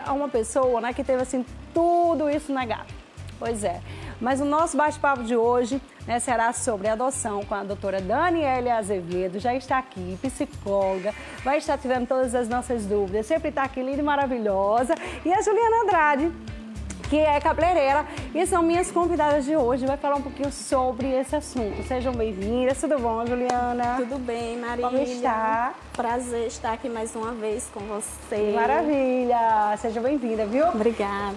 a uma pessoa, né, que teve assim tudo isso negado. Pois é. Mas o nosso bate-papo de hoje, né, será sobre adoção com a doutora Daniela Azevedo. Já está aqui, psicóloga, vai estar tirando todas as nossas dúvidas, sempre está aqui linda e maravilhosa. E a Juliana Andrade, que é cabeleireira, e são minhas convidadas de hoje. Vai falar um pouquinho sobre esse assunto. Sejam bem-vindas. Tudo bom, Juliana? Tudo bem, Marília? Como está? Prazer estar aqui mais uma vez com você. Maravilha! Seja bem-vinda, viu? Obrigada.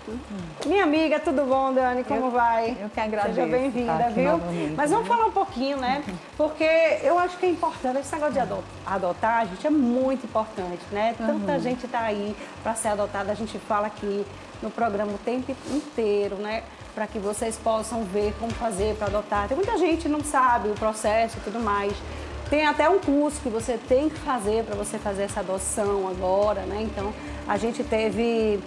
Minha amiga, tudo bom, Dani? Como vai? Eu que agradeço. Seja bem-vinda, viu? Novamente. Mas vamos falar um pouquinho, né? Porque eu acho que é importante, esse negócio de adotar, gente, é muito importante, né? Tanta gente tá aí para ser adotada, a gente fala aqui no programa o tempo inteiro, né? Para que vocês possam ver como fazer para adotar. Tem muita gente que não sabe o processo e tudo mais. Tem até um curso que você tem que fazer para você fazer essa adoção agora, né? Então, a gente teve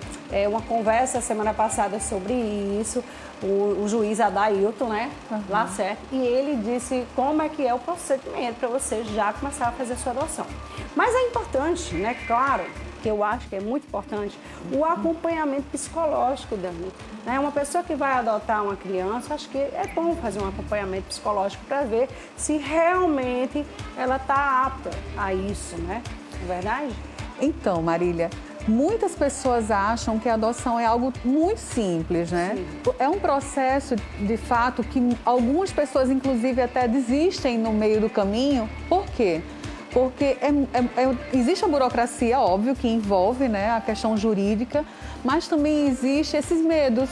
uma conversa semana passada sobre isso, o juiz Adailton, né? Lá certo. E ele disse como é que é o procedimento para você já começar a fazer a sua adoção. Mas é importante, né? Claro, que eu acho que é muito importante, o acompanhamento psicológico, Dani. Né? Uma pessoa que vai adotar uma criança, acho que é bom fazer um acompanhamento psicológico para ver se realmente ela está apta a isso, né? Não é verdade? Então, Marília, muitas pessoas acham que a adoção é algo muito simples, né? Sim. É um processo, de fato, que algumas pessoas, inclusive, até desistem no meio do caminho. Por quê? Porque existe a burocracia, óbvio, que envolve, né, a questão jurídica, mas também existe esses medos,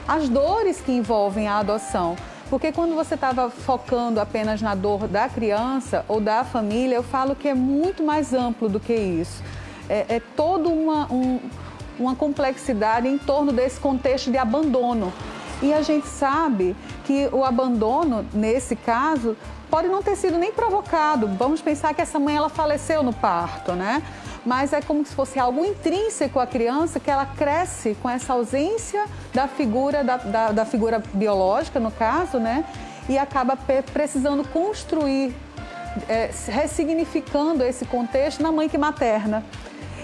as dores que envolvem a adoção. Porque quando você estava focando apenas na dor da criança ou da família, eu falo que é muito mais amplo do que isso. É toda uma complexidade em torno desse contexto de abandono. E a gente sabe que o abandono, nesse caso, pode não ter sido nem provocado. Vamos pensar que essa mãe ela faleceu no parto, né? Mas é como se fosse algo intrínseco à criança, que ela cresce com essa ausência da figura, da figura biológica, no caso, né? E acaba precisando construir, ressignificando esse contexto na mãe que materna.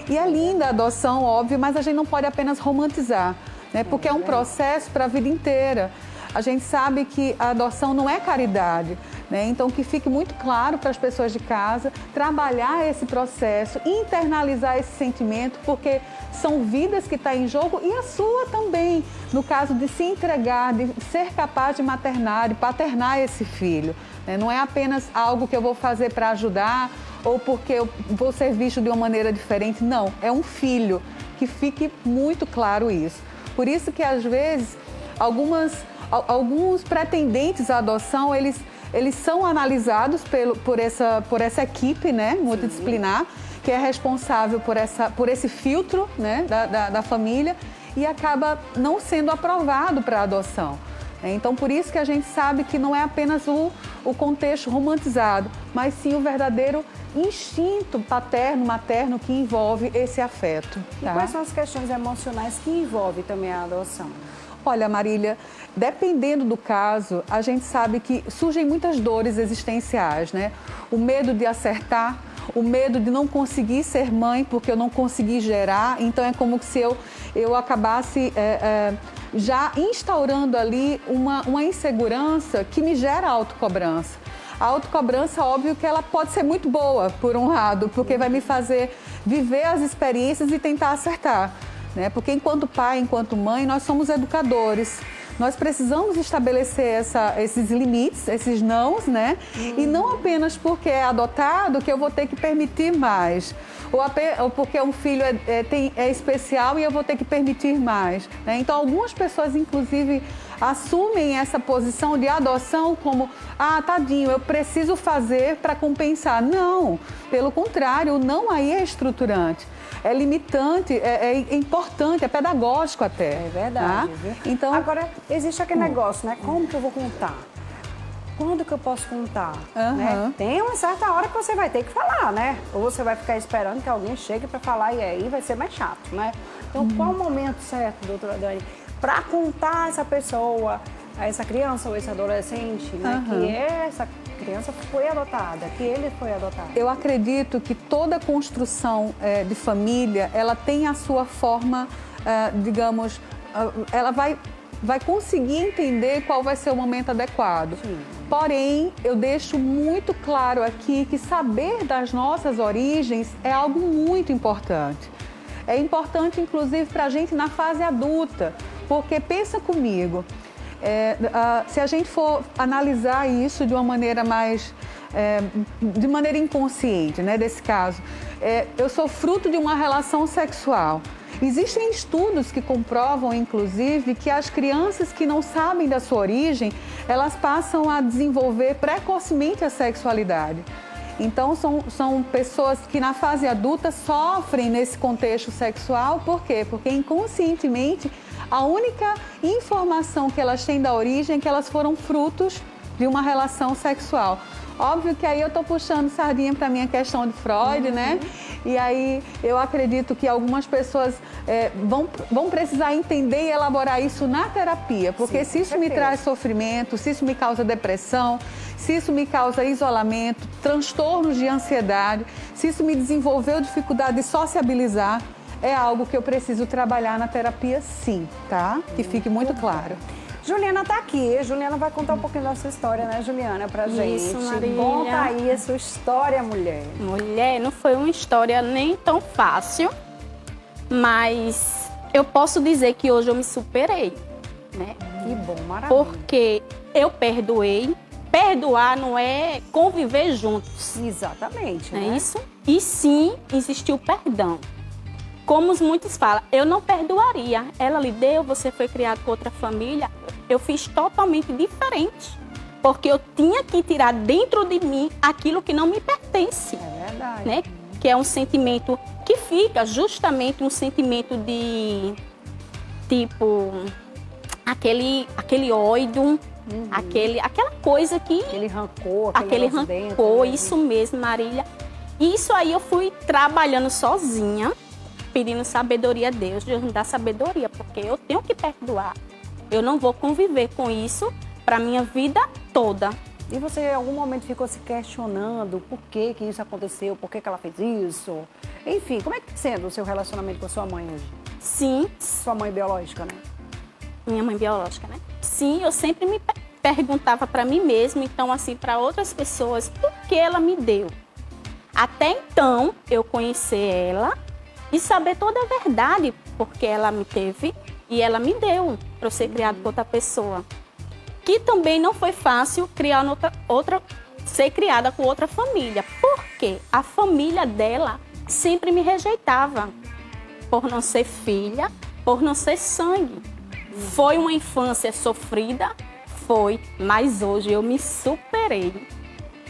E é linda a adoção, óbvio, mas a gente não pode apenas romantizar, né? Porque é um processo para a vida inteira. A gente sabe que a adoção não é caridade, né? Então, que fique muito claro para as pessoas de casa, trabalhar esse processo, internalizar esse sentimento, porque são vidas que estão em jogo e a sua também, no caso de se entregar, de ser capaz de maternar, de paternar esse filho, né? Não é apenas algo que eu vou fazer para ajudar ou porque eu vou ser visto de uma maneira diferente, não, é um filho, que fique muito claro isso. Por isso que, às vezes, alguns pretendentes à adoção, eles são analisados por essa equipe, né, multidisciplinar, que é responsável por esse filtro, né, da família, e acaba não sendo aprovado para a adoção. Então, por isso que a gente sabe que não é apenas o contexto romantizado, mas sim o verdadeiro instinto paterno, materno que envolve esse afeto. Tá? E quais são as questões emocionais que envolvem também a adoção? Olha, Marília, dependendo do caso, a gente sabe que surgem muitas dores existenciais, né? O medo de acertar, o medo de não conseguir ser mãe porque eu não consegui gerar. Então, é como se eu acabasse já instaurando ali uma insegurança que me gera autocobrança. A autocobrança, óbvio que ela pode ser muito boa, por um lado, porque vai me fazer viver as experiências e tentar acertar, né? Porque enquanto pai, enquanto mãe, nós somos educadores. Nós precisamos estabelecer esses limites, esses nãos, né? E não apenas porque é adotado que eu vou ter que permitir mais. Ou porque um filho é especial e eu vou ter que permitir mais, né? Então, algumas pessoas, inclusive, assumem essa posição de adoção como, tadinho, eu preciso fazer para compensar. Não, pelo contrário, o não aí é estruturante. É limitante, é importante, é pedagógico até. É verdade. Tá? Viu? Então, agora, existe aquele negócio, né? Como que eu vou contar? Quando que eu posso contar? Né? Tem uma certa hora que você vai ter que falar, né? Ou você vai ficar esperando que alguém chegue para falar e aí vai ser mais chato, né? Então, qual o momento certo, doutora Dani, para contar a essa pessoa, a essa criança ou esse adolescente, né? Que essa criança foi adotada, que ele foi adotado? Eu acredito que toda construção de família, ela tem a sua forma digamos, ela vai conseguir entender qual vai ser o momento adequado. Sim. Porém, eu deixo muito claro aqui que saber das nossas origens é algo muito importante. É importante, inclusive, para a gente na fase adulta, porque pensa comigo, se a gente for analisar isso de uma maneira mais, de maneira inconsciente, né, desse caso, eu sou fruto de uma relação sexual. Existem estudos que comprovam, inclusive, que as crianças que não sabem da sua origem, elas passam a desenvolver precocemente a sexualidade. Então, são pessoas que na fase adulta sofrem nesse contexto sexual. Por quê? Porque inconscientemente, a única informação que elas têm da origem é que elas foram frutos de uma relação sexual. Óbvio que aí eu estou puxando sardinha para a minha questão de Freud, né? E aí eu acredito que algumas pessoas vão precisar entender e elaborar isso na terapia. Porque se isso me traz sofrimento, se isso me causa depressão, se isso me causa isolamento, transtornos de ansiedade, se isso me desenvolveu dificuldade de sociabilizar, é algo que eu preciso trabalhar na terapia, sim, tá? Que fique muito claro. Juliana está aqui. Juliana vai contar um pouquinho da sua história, né, Juliana, pra gente. Isso, Marília. Conta aí a sua história, mulher. Mulher, não foi uma história nem tão fácil, mas eu posso dizer que hoje eu me superei, né? Que bom, maravilha. Porque eu perdoei. Perdoar não é conviver juntos. Exatamente, Não né? é isso? E sim, existiu perdão. Como muitos falam, eu não perdoaria. Ela lhe deu, você foi criado com outra família. Eu fiz totalmente diferente. Porque eu tinha que tirar dentro de mim aquilo que não me pertence. É verdade. Né? Que é um sentimento que fica justamente um sentimento de, tipo, aquele ódio, aquela coisa que... Aquele rancor, aquele rancor, dentro, isso mesmo, Marília. Isso aí eu fui trabalhando sozinha, pedindo sabedoria a Deus, Deus me dá sabedoria, porque eu tenho que perdoar. Eu não vou conviver com isso para minha vida toda. E você em algum momento ficou se questionando por que isso aconteceu, por que ela fez isso? Enfim, como é que está sendo o seu relacionamento com a sua mãe hoje? Sim. Sua mãe biológica, né? Minha mãe biológica, né? Sim, eu sempre me perguntava para mim mesma, então assim, para outras pessoas, por que ela me deu? Até então, eu conhecer ela e saber toda a verdade, porque ela me teve e ela me deu para eu ser criado por outra pessoa. Que também não foi fácil ser criada com outra família, porque a família dela sempre me rejeitava, por não ser filha, por não ser sangue. Foi uma infância sofrida, foi, mas hoje eu me superei.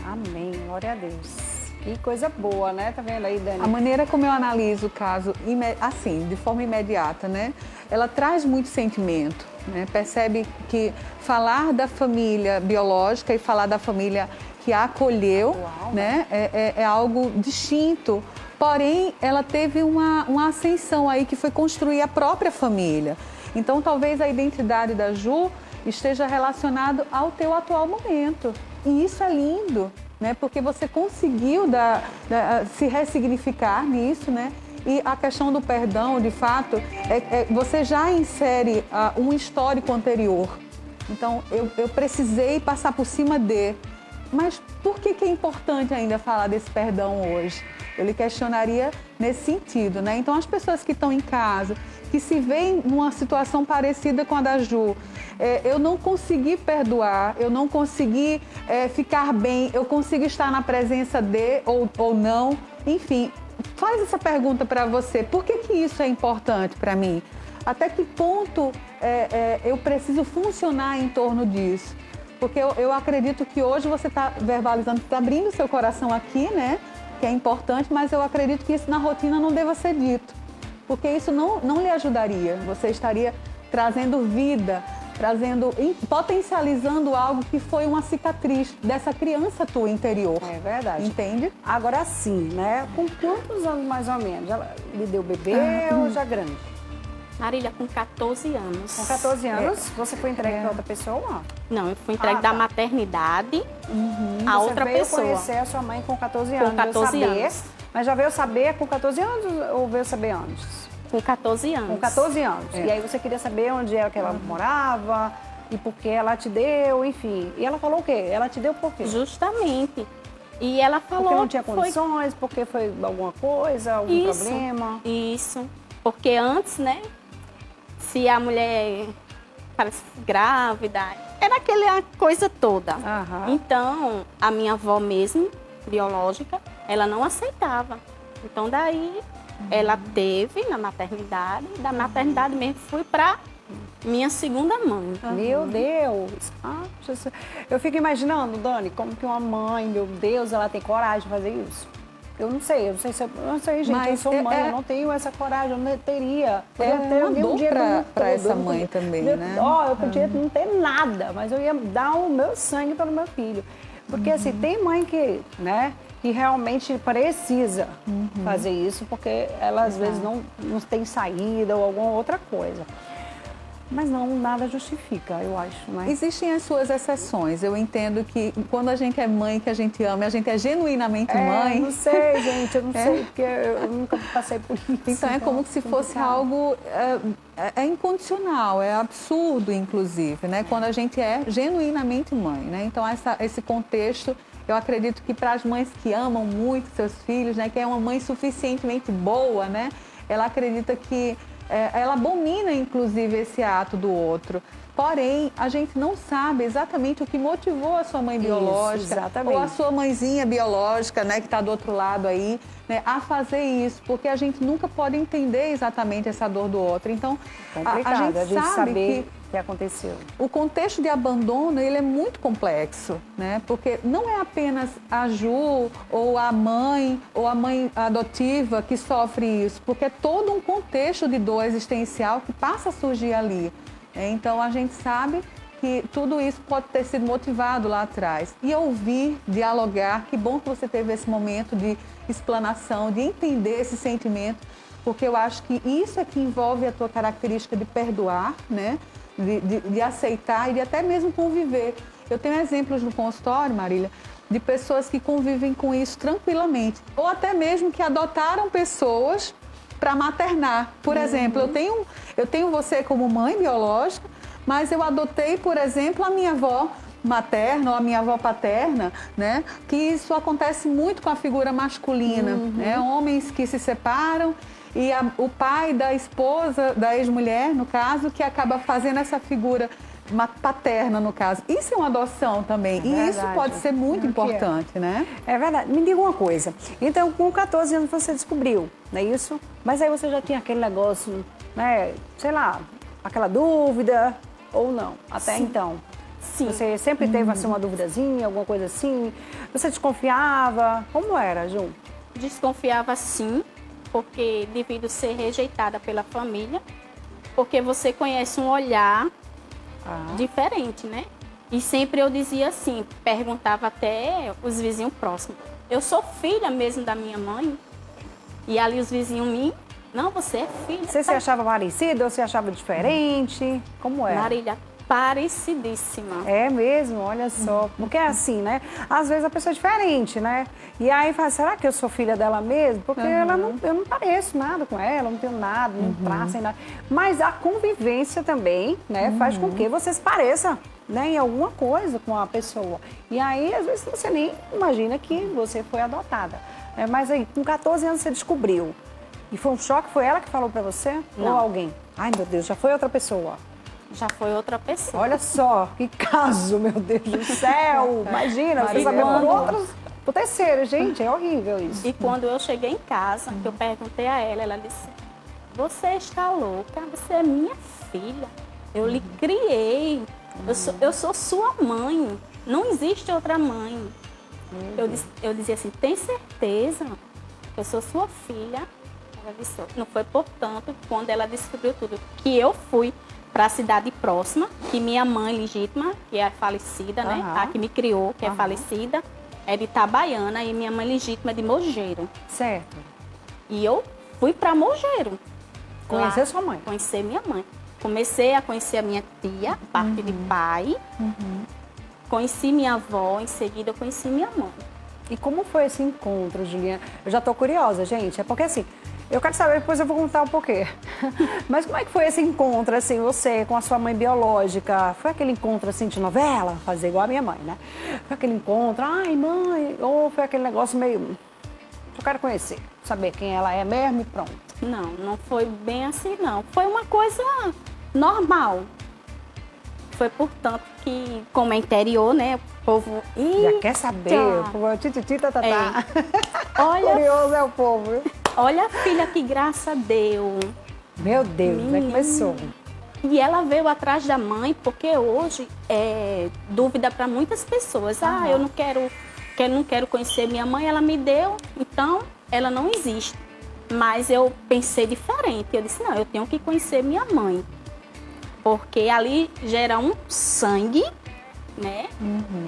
Amém, glória a Deus. Que coisa boa, né? Tá vendo aí, Dani? A maneira como eu analiso o caso, assim, de forma imediata, né? Ela traz muito sentimento, né? Percebe que falar da família biológica e falar da família que a acolheu, né? É algo distinto. Porém, ela teve uma ascensão aí que foi construir a própria família. Então, talvez a identidade da Ju esteja relacionada ao teu atual momento. E isso é lindo, né? Porque você conseguiu se ressignificar nisso, né? E a questão do perdão, de fato, você já insere um histórico anterior. Então, eu precisei passar por cima de. Mas por que é importante ainda falar desse perdão hoje? Eu lhe questionaria nesse sentido, né? Então, as pessoas que estão em casa, que se veem numa situação parecida com a da Ju, eu não consegui perdoar, eu não consegui ficar bem, eu consigo estar na presença de ou não, enfim, faz essa pergunta para você, por que isso é importante para mim? Até que ponto eu preciso funcionar em torno disso? Porque eu acredito que hoje você está verbalizando, está abrindo seu coração aqui, né? Que é importante, mas eu acredito que isso na rotina não deva ser dito. Porque isso não lhe ajudaria. Você estaria trazendo vida, potencializando algo que foi uma cicatriz dessa criança tua interior. É verdade. Entende? Agora sim, né? Com quantos anos mais ou menos? Ela lhe deu bebê ou já grande? Marília, com 14 anos. Com 14 anos, você foi entregue para outra pessoa? Não, eu fui entregue da maternidade a outra pessoa. Você veio conhecer a sua mãe com 14 anos. Com 14 anos. Mas já veio saber com 14 anos ou veio saber antes? Com 14 anos. Com 14 anos. É. E aí você queria saber onde era que ela morava e por que ela te deu, enfim. E ela falou o quê? Ela te deu por quê? Justamente. E ela falou Porque não tinha que condições, porque foi alguma coisa, algum Isso, problema. Isso. Porque antes, né? Se a mulher parece grávida, era aquela coisa toda. Aham. Então, a minha avó mesmo, biológica, ela não aceitava. Então, daí, ela teve na maternidade. Da maternidade mesmo, fui para minha segunda mãe. Meu Deus! Ah, Jesus. Eu fico imaginando, Dani, como que uma mãe, meu Deus, ela tem coragem de fazer isso. Eu não sei se eu não sei, gente, eu Mas sou mãe, eu não tenho essa coragem, eu não teria. É Podia uma nem dor dinheiro do mundo pra todo, essa eu não mãe podia- também, eu- né? Ó, eu podia não ter nada, mas eu ia dar o meu sangue pelo meu filho. Porque assim, tem mãe que, né, que realmente precisa fazer isso, porque ela às vezes não tem saída ou alguma outra coisa. Mas não, nada justifica, eu acho, né? Existem as suas exceções. Eu entendo que quando a gente é mãe, que a gente ama, a gente é genuinamente mãe. Não sei, gente, eu não sei, porque eu nunca passei por isso. Então é como se fosse complicado. algo incondicional, é absurdo, inclusive, né? Quando a gente é genuinamente mãe, né? Então esse contexto, eu acredito que para as mães que amam muito seus filhos, né? Que é uma mãe suficientemente boa, né? Ela acredita que ela abomina, inclusive, esse ato do outro. Porém, a gente não sabe exatamente o que motivou a sua mãe biológica exatamente. ou a sua mãezinha biológica, né, que está do outro lado aí, né, a fazer isso, porque a gente nunca pode entender exatamente essa dor do outro. Então, Complicado, a gente sabe saber que o que aconteceu. o contexto de abandono, ele é muito complexo, né? Porque não é apenas a Ju ou a mãe adotiva que sofre isso, porque é todo um contexto de dor existencial que passa a surgir ali. Então, a gente sabe que tudo isso pode ter sido motivado lá atrás. E ouvir, dialogar, que bom que você teve esse momento de explanação, de entender esse sentimento, porque eu acho que isso é que envolve a tua característica de perdoar, né? De aceitar e de até mesmo conviver. Eu tenho exemplos no consultório, Marília, de pessoas que convivem com isso tranquilamente. Ou até mesmo que adotaram pessoas para maternar. Por exemplo, eu tenho você como mãe biológica, mas eu adotei, por exemplo, a minha avó materna ou a minha avó paterna, né? Que isso acontece muito com a figura masculina, né? Homens que se separam e o pai da esposa, da ex-mulher, no caso, que acaba fazendo essa figura paterna, no caso. Isso é uma adoção também. E isso pode ser muito importante, né? É verdade. Me diga uma coisa. Então, com 14 anos você descobriu, não é isso? Mas aí você já tinha aquele negócio, né? Sei lá, aquela dúvida ou não? Até então. Sim. Você sempre teve assim, uma duvidazinha, alguma coisa assim? Você desconfiava? Como era, Ju? Desconfiava sim, porque devido ser rejeitada pela família, porque você conhece um olhar diferente, né? E sempre eu dizia assim, perguntava até os vizinhos próximos. Eu sou filha mesmo da minha mãe. E ali os vizinhos não, você é filha. Você se achava parecida ou se achava diferente? Como era? Marília, parecidíssima. É mesmo, olha só. Porque é assim, né? Às vezes a pessoa é diferente, né? E aí fala, será que eu sou filha dela mesmo? Porque eu não pareço nada com ela, não tenho nada, não traço em nada. Mas a convivência também, né, faz com que você se pareça, né, em alguma coisa com a pessoa. E aí, às vezes, você nem imagina que você foi adotada. Mas aí, com 14 anos, você descobriu. E foi um choque? Foi ela que falou pra você? Não. Ou alguém? Ai, meu Deus, já foi outra pessoa. Já foi outra pessoa. Olha só, que caso, meu Deus do céu. Imagina, você saber por outros, por terceiro. Gente, é horrível isso. E quando eu cheguei em casa, que eu perguntei a ela, ela disse, você está louca? Você é minha filha. Eu lhe criei. Eu sou sua mãe. Não existe outra mãe. Eu dizia assim, tem certeza que eu sou sua filha? Ela disse, não foi portanto, quando ela descobriu tudo, que eu fui para a cidade próxima, que minha mãe legítima, que é falecida, né? A que me criou, que é falecida, é de Itabaiana, e minha mãe legítima é de Mogeiro. Certo. E eu fui para Mogeiro. Conhecer sua mãe. Conhecer minha mãe. Comecei a conhecer a minha tia, parte de pai. Conheci minha avó, em seguida eu conheci minha mãe. E como foi esse encontro, Juliana? Eu já tô curiosa, gente. É porque assim, Eu quero saber, depois eu vou contar um porquê. Mas como é que foi esse encontro, assim, você com a sua mãe biológica? Foi aquele encontro, assim, de novela? Fazer igual a minha mãe, né? Foi aquele encontro, ai, mãe, ou foi aquele negócio meio... Eu quero conhecer, saber quem ela é mesmo e pronto. Não, não foi bem assim, não. Foi uma coisa normal. Foi portanto que, como é interior, né, o povo... Já quer saber, o povo tititi, tá. Olha, Curioso é o povo, viu? olha a filha que graça deu. Meu Deus, né? Começou. E ela veio atrás da mãe, porque hoje é dúvida para muitas pessoas. Ah, eu não quero conhecer minha mãe, ela me deu, então ela não existe. Mas eu pensei diferente. Eu disse, não, eu tenho que conhecer minha mãe. Porque ali gera um sangue, né?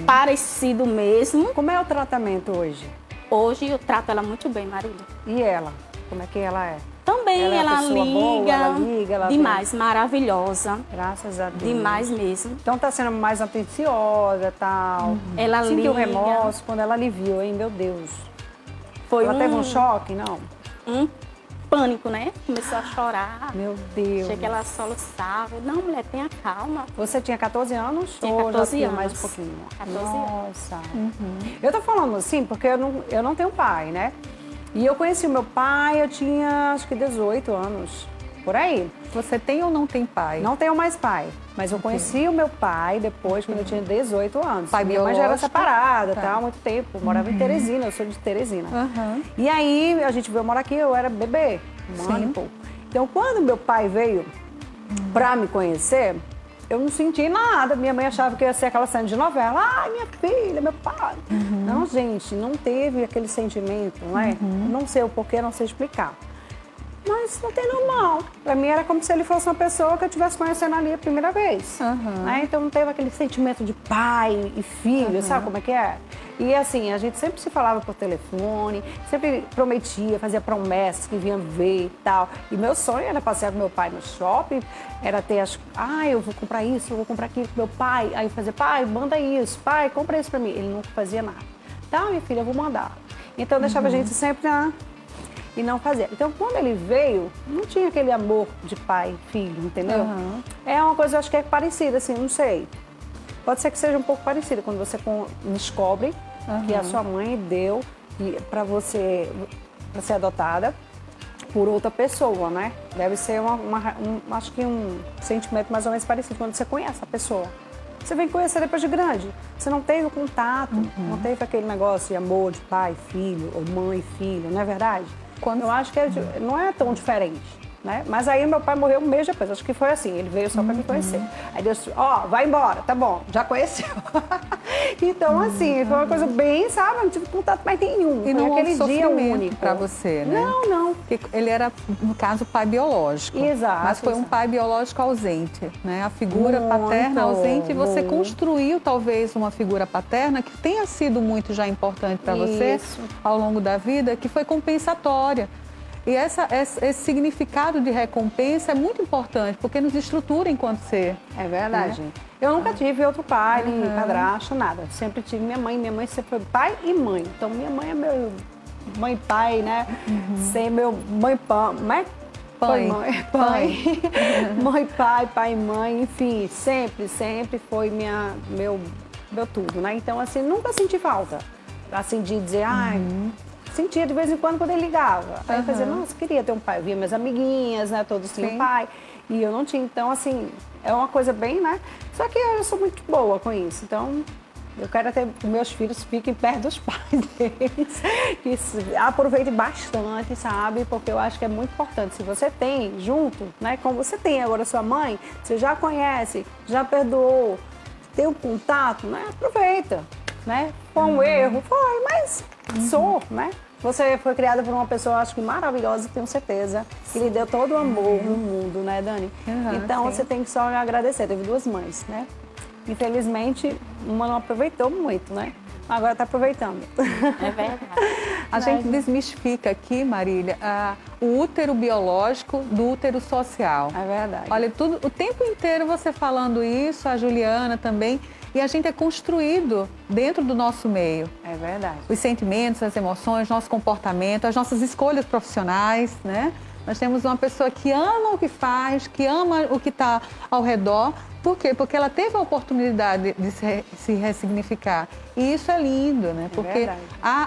Parecido mesmo. Como é o tratamento hoje? Hoje eu trato ela muito bem, Marília. E ela? Como é que ela é? Também Ela é uma ela pessoa liga, boa, ela liga, ela demais, maravilhosa, Graças a Deus. demais mesmo. Então tá sendo mais atenciosa e tal. Ela Sentiu liga. remorso quando ela lhe viu, hein? Meu Deus. Foi Ela teve um choque? Não. um pânico, né? Começou a chorar. Meu Deus. Achei que ela soluçava. Não, mulher, tenha calma. Você tinha 14 anos? Tinha Ou já 14 tinha anos. mais um pouquinho? 14 anos. Nossa. Eu tô falando assim porque eu não tenho pai, né? E eu conheci o meu pai, eu tinha acho que 18 anos, por aí. Você tem ou não tem pai? Não tenho mais pai, mas eu conheci o meu pai depois, quando eu tinha 18 anos. Pai Minha mãe já era biológico? separada, Tá. tal, há muito tempo. Eu morava em Teresina, eu sou de Teresina. Aham. E aí a gente veio morar aqui, eu era bebê, um ano e pouco. Então quando meu pai veio pra me conhecer, eu não senti nada. Minha mãe achava que ia ser aquela cena de novela. Ai, minha filha, meu pai. Não, gente, não teve aquele sentimento, né? Não sei o porquê, não sei explicar. Mas não tem normal. Pra mim era como se ele fosse uma pessoa que eu estivesse conhecendo ali a primeira vez. Né? Então não teve aquele sentimento de pai e filho, sabe como é que é? E assim, a gente sempre se falava por telefone, sempre prometia, fazia promessas que vinha ver e tal. E meu sonho era passear com meu pai no shopping, era ter as... Ah, eu vou comprar isso, eu vou comprar aquilo com meu pai. Aí fazer, pai, manda isso, pai, compra isso pra mim. Ele nunca fazia nada. Tá, minha filha, eu vou mandar. Então deixava a gente sempre e não fazia. Então, quando ele veio, não tinha aquele amor de pai e filho, entendeu? É uma coisa, eu acho que é parecida, assim, não sei. Pode ser que seja um pouco parecida quando você descobre que a sua mãe deu para você ser adotada por outra pessoa, né? Deve ser acho que um sentimento mais ou menos parecido quando você conhece a pessoa. Você vem conhecer depois de grande. Você não teve o contato, não teve aquele negócio de amor de pai, filho, ou mãe, filho, não é verdade? Eu acho que não é tão diferente, né? Mas aí meu pai morreu um mês depois, acho que foi assim, ele veio só para me conhecer. Aí Deus, vai embora, tá bom, já conheceu. Então assim, foi uma coisa bem, sabe, não tive contato mais nenhum. E não foi aquele dia único para você, né? Não. Porque ele era, no caso, pai biológico. Exato. Mas foi um pai biológico ausente, né? A figura paterna ausente, e você construiu talvez uma figura paterna que tenha sido muito já importante para você ao longo da vida, que foi compensatória. E esse significado de recompensa é muito importante, porque nos estrutura enquanto ser. É verdade. Eu nunca tive outro pai, nem padrasto, nada. Sempre tive minha mãe. Minha mãe sempre foi pai e mãe. Então, minha mãe é meu mãe e pai, né? Ser meu mãe, pai. Mãe, pai e mãe, enfim, sempre foi meu tudo, né? Então, assim, nunca senti falta, assim, de dizer, sentia de vez em quando ele ligava. Aí eu fazia, nossa, queria ter um pai. Eu via minhas amiguinhas, né? Todos tinham pai. E eu não tinha. Então, assim, é uma coisa bem, né? Só que eu sou muito boa com isso. Então, eu quero até que meus filhos fiquem perto dos pais deles. Que aproveitem bastante, sabe? Porque eu acho que é muito importante. Se você tem junto, né? Como você tem agora sua mãe, você já conhece, já perdoou, tem um contato, né? Aproveita, né? Foi um erro, mas né? Você foi criada por uma pessoa, acho que maravilhosa, tenho certeza, que lhe deu todo o amor no mundo, né, Dani? Então, você tem que só agradecer. Teve duas mães, né? Infelizmente, uma não aproveitou muito, né? agora está aproveitando. É verdade. A gente desmistifica aqui, Marília, o útero biológico do útero social. É verdade. Olha, o tempo inteiro você falando isso, a Juliana também, e a gente é construído dentro do nosso meio. É verdade. Os sentimentos, as emoções, nosso comportamento, as nossas escolhas profissionais, né? Nós temos uma pessoa que ama o que faz, que ama o que está ao redor. Por quê? Porque ela teve a oportunidade de se ressignificar. E isso é lindo, né? Porque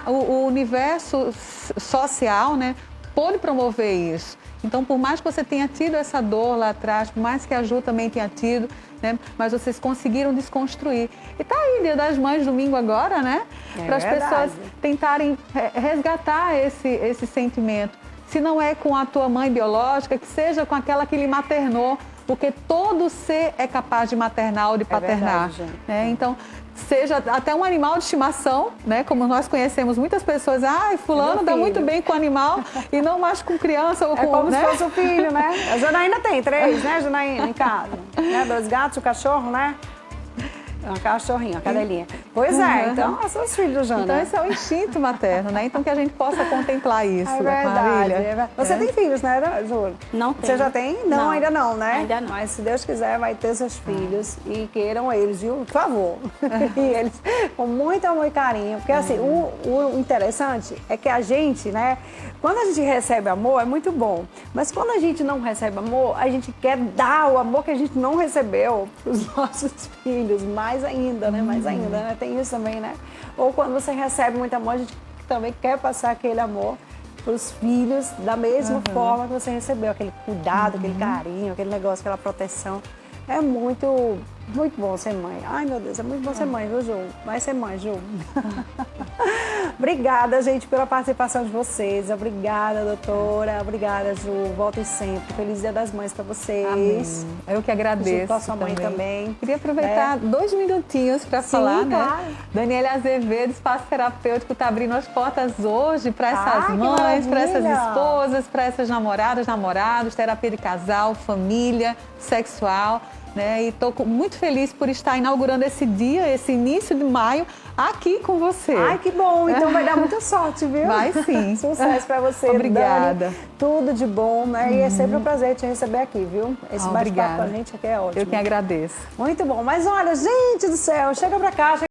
o universo social, né, pôde promover isso. Então, por mais que você tenha tido essa dor lá atrás, por mais que a Ju também tenha tido, né, mas vocês conseguiram desconstruir. E tá aí, Dia das Mães, domingo agora, né? Para as pessoas tentarem resgatar esse sentimento. Se não é com a tua mãe biológica, que seja com aquela que lhe maternou, porque todo ser é capaz de maternar ou de paternar. Verdade, né? Então, seja até um animal de estimação, né? Como nós conhecemos muitas pessoas, fulano dá muito bem com animal e não mais com criança ou com... É como né? se fosse o filho, né? A Janaína tem 3, né, Janaína, em casa. Né? 2 gatos, um cachorro, né? Uma cachorrinha, uma cadelinha. Pois é, então, são os filhos, Jana. Então, esse é o instinto materno, né? Então, que a gente possa contemplar isso, É verdade. Marília. Você tem filhos, né, Júlia? Não tenho. Você já tem? Não, ainda não, né? Ainda não. Mas se Deus quiser, vai ter seus filhos e queiram eles, viu? Por favor. E eles com muito amor e carinho. Porque, assim, o interessante é que a gente, né? Quando a gente recebe amor, é muito bom. Mas quando a gente não recebe amor, a gente quer dar o amor que a gente não recebeu para os nossos filhos. Mais ainda, né? Mais ainda, né? Tem isso também, né? Ou quando você recebe muito amor, a gente também quer passar aquele amor para os filhos da mesma forma que você recebeu. Aquele cuidado, aquele carinho, aquele negócio, aquela proteção. É muito, muito bom ser mãe. Ai, meu Deus, é muito bom ser mãe, viu, Ju? Vai ser mãe, Ju. Obrigada, gente, pela participação de vocês. Obrigada, doutora. Obrigada, Ju. Voltem sempre. Feliz Dia das Mães para vocês. Amém. Eu que agradeço. Junto com a sua mãe também. Queria aproveitar 2 minutinhos para falar, né? Claro. Daniela Azevedo, Espaço Terapêutico, está abrindo as portas hoje para essas que mães, para essas maravilha. esposas, para essas namoradas, namorados, terapia de casal, família, sexual. Né? E estou muito feliz por estar inaugurando esse dia, esse início de maio, aqui com você. Ai, que bom. Então vai dar muita sorte, viu? Vai sim. Sucesso para você, Obrigada. Dani. Tudo de bom, né? E é sempre um prazer te receber aqui, viu? Esse bate-papo com a gente aqui é ótimo. Eu que agradeço. Muito bom. Mas olha, gente do céu, chega pra cá.